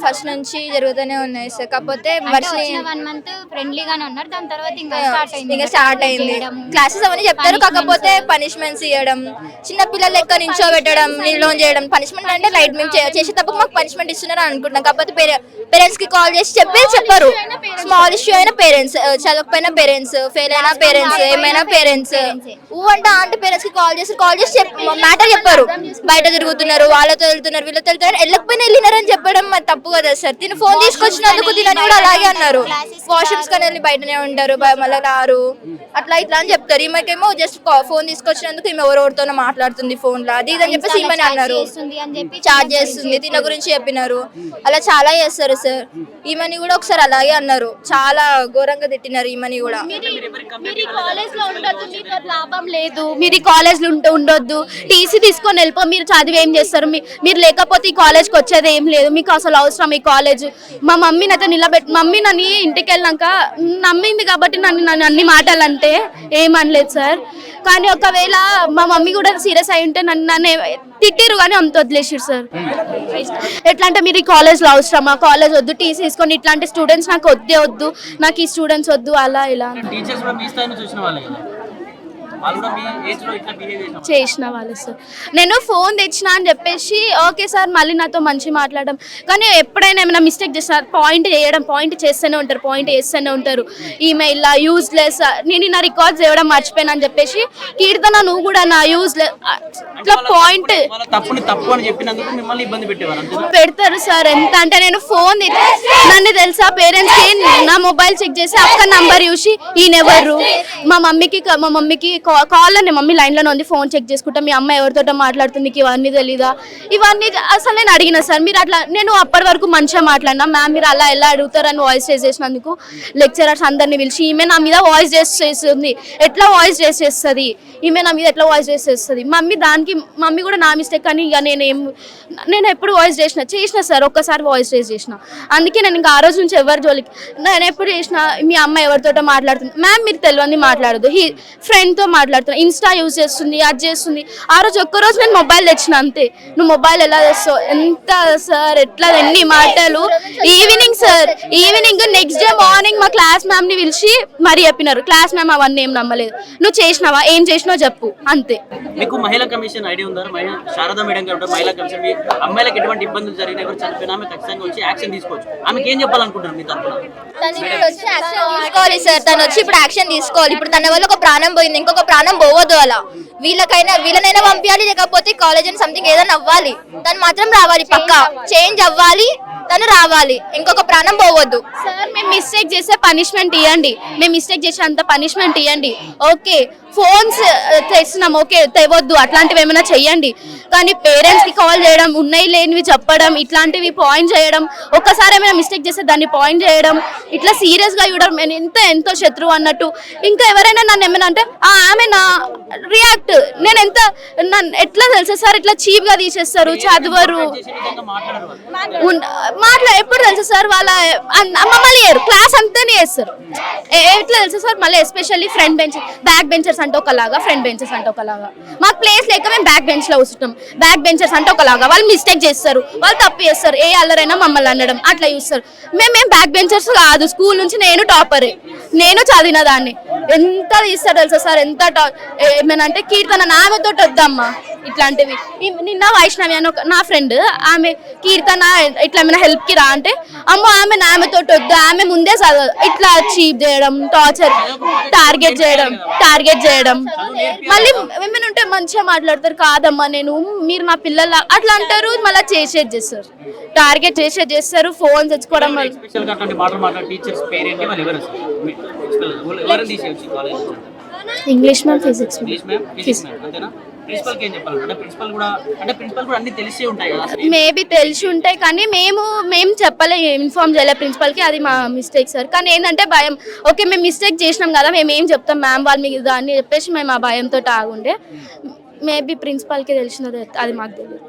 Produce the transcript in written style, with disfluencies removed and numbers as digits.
First నుంచి జరుగుతూనే ఉన్నాయి సార్. కాకపోతే వచ్చిన 1 మంత్ ఫ్రెండ్లీగానే ఉన్నారు. దాని తర్వాత ఇంకా స్టార్ట్ అయింది. క్లాసెస్ అవన్నీ చెప్తారు, కాకపోతే పనిష్మెంట్స్ ఇవ్వడం, చిన్న పిల్లల లెక్క నిల్చోబెట్టడం, నిర్లోన్ చేయడం. పనిష్మెంట్ అంటే లైట్, మేము చేసే తప్పకు మాకు పనిష్మెంట్ ఇస్తున్నారు అనుకుంటున్నాం. కాకపోతే పేరెంట్స్ కి కాల్ చేసి చెప్పరు. స్మాల్ ఇష్యూ అయినా పేరెంట్స్, చదవకపోయినా పేరెంట్స్, ఫెయిల్ అయినా పేరెంట్స్, ఏమైనా పేరెంట్స్. అంటే పేరెంట్స్ కి కాల్ చేసి మ్యాటర్ చెప్పారు. బయట తిరుగుతున్నారు, వాళ్ళతో వెళ్తున్నారు, వీళ్ళతో వెళ్తున్నారు, వెళ్ళకపోయినా వెళ్ళినారని చెప్పడం మరి తప్పు కదా సార్. తిని ఫోన్ తీసుకొచ్చినందుకు తినని కూడా అలాగే అన్నారు. వాష్రూమ్స్ కానీ వెళ్ళి బయటనే ఉంటారు, మళ్ళీ రారు, అట్లా ఇట్లా అని చెప్తారు. ఈమెకేమో జస్ట్ ఫోన్ తీసుకొచ్చినందుకు ఈమె ఎవరితోనో మాట్లాడుతుంది ఫోన్ లో, అది ఇదని చెప్పేసి ఈమెని అన్నారు. చార్జ్ చేస్తుంది, తిన గురించి చెప్పినారు. అలా చాలా చేస్తారు సార్. ఈమెని కూడా ఒకసారి అలాగే అన్నారు, చాలా ఘోరంగా తిట్టినారు ఈమెని కూడా. లాభం లేదు, మీరు కాలేజ్ లో ఉండొద్దు, టీసీ తీసుకొని వెళ్ళిపో, మీరు చదివి ఏం చేస్తారు, మీరు లేకపోతే ఈ కాలేజ్కి వచ్చేది ఏం లేదు, మీకు అసలు అవసరం ఈ కాలేజ్. మా మమ్మీ అయితే మమ్మీ నన్ను ఇంటికి వెళ్ళాక నమ్మింది కాబట్టి నన్ను అన్ని మాటలు అంటే ఏమనలేదు సార్. కానీ ఒకవేళ మా మమ్మీ కూడా సీరియస్ అయి ఉంటే నన్ను తిట్టిరు కానీ అంత వదిలేసారు సార్. ఎట్లా అంటే మీరు ఈ కాలేజ్లో అవసరమా, కాలేజ్ వద్దు, టీసీ తీసుకొని, ఇట్లాంటి స్టూడెంట్స్ నాకు వద్దు, నాకు ఈ స్టూడెంట్స్ వద్దు, అలా ఇలా చేసిన వాళ్ళు సార్. నేను ఫోన్ తెచ్చిన అని చెప్పేసి ఓకే సార్ మళ్ళీ నాతో మంచి మాట్లాడడం, కానీ ఎప్పుడైనా ఏమైనా మిస్టేక్ చేస్తారు, పాయింట్ చేస్తూనే ఉంటారు. ఈమెయిల్ యూజ్లెస్, నేను నా రికార్డ్స్ ఇవ్వడం మర్చిపోయాను అని చెప్పేసి, కీర్తన నువ్వు కూడా నా యూజ్లెస్ ఇట్లా పాయింట్ పెడతారు సార్. ఎంత అంటే నేను ఫోన్ నన్ను తెలుసా పేరెంట్స్ కి నా మొబైల్ చెక్ చేసి అక్క నంబర్ చూసి ఈయనెవరు, మా మమ్మీకి కాల్లో మమ్మీ లైన్లోనే ఉంది, ఫోన్ చెక్ చేసుకుంటా, మీ అమ్మ ఎవరితో మాట్లాడుతుంది ఇవన్నీ తెలీదా, ఇవన్నీ అసలు నేను అడిగిన సార్. మీరు అట్లా, నేను అప్పటి వరకు మంచిగా మాట్లాడినా, మ్యామ్ మీరు అలా ఎలా అడుగుతారని వాయిస్ రేస్ చేసినందుకు లెక్చరర్స్ అందరినీ పిలిచి ఈమె నా మీద వాయిస్ రేస్ చేస్తుంది, ఎట్లా వాయిస్ రేస్ చేస్తుంది, ఈమె నా మీద ఎట్లా వాయిస్ రేస్ చేస్తుంది. మమ్మీ కూడా నా మిస్టేక్ అని ఇక నేను ఎప్పుడు వాయిస్ చేసిన సార్, ఒక్కసారి వాయిస్ రేస్ చేసిన. అందుకే నేను ఇంకా ఆ రోజు నుంచి ఎవరి జోలికి నేను ఎప్పుడు చేసిన, మీ అమ్మ ఎవరితో మాట్లాడుతుంది, మ్యామ్ మీరు తెలియని మాట్లాడదు, ఫ్రెండ్తో మాట్లాడుతున్నా, ఇన్స్టా యూజ్ చేస్తుంది, అది చేస్తుంది. ఆ రోజు ఒక్కరోజు నేను మొబైల్ తెచ్చిన అంతే. నువ్వు మొబైల్ ఎలా తెస్తావు, ఎంత సార్ ఎట్లా, ఎన్ని మాటలు. ఈవినింగ్ నెక్స్ట్ డే మార్నింగ్ మా క్లాస్ మ్యామ్ ని పిలిచి మరీ చెప్పినారు. క్లాస్ మ్యామ్ అవన్నీ ఏం నమ్మలేదు, నువ్వు చేసినావా, ఏం చేసినావు చెప్పు అంతే. మీకు మహిళా కమిషన్ ఐడియా ఉందా? శారదా మేడం గారు మహిళా కమిషన్, మీ అమ్మాయిలకు ఎటువంటి ఇబ్బందులు జరిగినా, ఎవరు చనిపోయినా ఆమె ఖచ్చితంగా వచ్చి యాక్షన్ తీసుకోవచ్చు. ఆమెకి ఏం చెప్పాలనుకుంటున్నారు మీ తరఫున? తీసుకోవాలి సార్, తను వచ్చి ఇప్పుడు యాక్షన్ తీసుకోవాలి. ఇప్పుడు తన వల్ల ఒక ప్రాణం పోయింది, ఇంకొక ప్రాణం పోవద్దు. అలా వీళ్ళనైనా పంపించాలి, లేకపోతే కాలేజ్ అని సంథింగ్ ఏదైనా అవ్వాలి. తను మాత్రం రావాలి, పక్కా చేంజ్ అవ్వాలి, తను రావాలి, ఇంకొక ప్రాణం పోవద్దు. సార్ మేము మిస్టేక్ చేస్తే పనిష్మెంట్ ఇవ్వండి, మేము మిస్టేక్ చేసే అంత పనిష్మెంట్ ఇవ్వండి. ఓకే ఫోన్స్ తెస్తున్నాం, ఓకే తెవద్దు, అట్లాంటివి ఏమైనా చెయ్యండి. కానీ పేరెంట్స్కి కాల్ చేయడం, ఉన్నాయి లేనివి చెప్పడం, ఇట్లాంటివి పాయింట్ చేయడం, ఒక్కసారి ఏమైనా మిస్టేక్ చేస్తే దాన్ని పాయింట్ చేయడం, ఇట్లా సీరియస్గా చూడడం, నేను ఎంతో శత్రువు అన్నట్టు. ఇంకా ఎవరైనా నన్ను ఏమైనా అంటే ఆమె నా రియాక్ట్, నేను ఎట్లా తెలుసా సార్, ఇట్లా చీప్గా తీసేస్తారు, చదవరు, ఎప్పుడు తెలుసా సార్, వాళ్ళ మమ్మల్ని క్లాస్ అంతానే చేస్తారు. ఎట్లా తెలుసా సార్, మళ్ళీ especially front bench, back benchers అంటే ఒకలాగా, ఫ్రంట్ బెంచర్స్ అంటే ఒకలాగా. మాకు ప్లేస్ లేక మేము బ్యాక్ బెంచ్ లో కూర్చుంటాం, బ్యాక్ బెంచర్స్ అంటే ఒకలాగా. వాళ్ళు మిస్టేక్ చేస్తారు, వాళ్ళు తప్పు చేస్తారు, ఏ అల్లరైనా మమ్మల్ని అనడం అట్లా చూస్తారు. మేమేం బ్యాక్ బెంచర్స్ కాదు, స్కూల్ నుంచి నేను టాపరే, నేను చదివిన దాన్ని. ఎంత తీస్తారు తెలుసా సార్, ఎంత ఏమేనంటే కీర్తన ఆమెతో వద్దమ్మా ఇట్లాంటివి. నిన్న వైష్ణవి అని నా ఫ్రెండ్, ఆమె కీర్తన ఇట్లా ఏమైనా హెల్ప్కి రా అంటే, అమ్మో ఆమెతో వద్దు, ఆమె ముందే చదవదు, ఇట్లా చీప్ చేయడం, టార్గెట్ చేయడం. మళ్ళీ ఏమైనా ఉంటే మంచిగా మాట్లాడతారు, కాదమ్మా మీరు నా పిల్లల అట్లా అంటారు, మళ్ళీ చేస్తారు, టార్గెట్ చేస్తారు, ఫోన్ తెచ్చుకోవడం. ఇంగ్లీష్ మ్యామ్, ఫిజిక్స్ మేబీ తెలిసి ఉంటాయి, కానీ మేము ఇన్ఫార్మ్ చేయలేదు ప్రిన్సిపల్కి, అది మా మిస్టేక్ సార్. కానీ ఏంటంటే భయం, ఓకే మేము మిస్టేక్ చేసినాం కదా, మేము ఏం చెప్తాం మ్యామ్ వాళ్ళు మీకు అని చెప్పేసి మేము ఆ భయంతో ఆగుండే. మేబీ ప్రిన్సిపల్కి తెలిసినది, అది మాకు తెలియదు.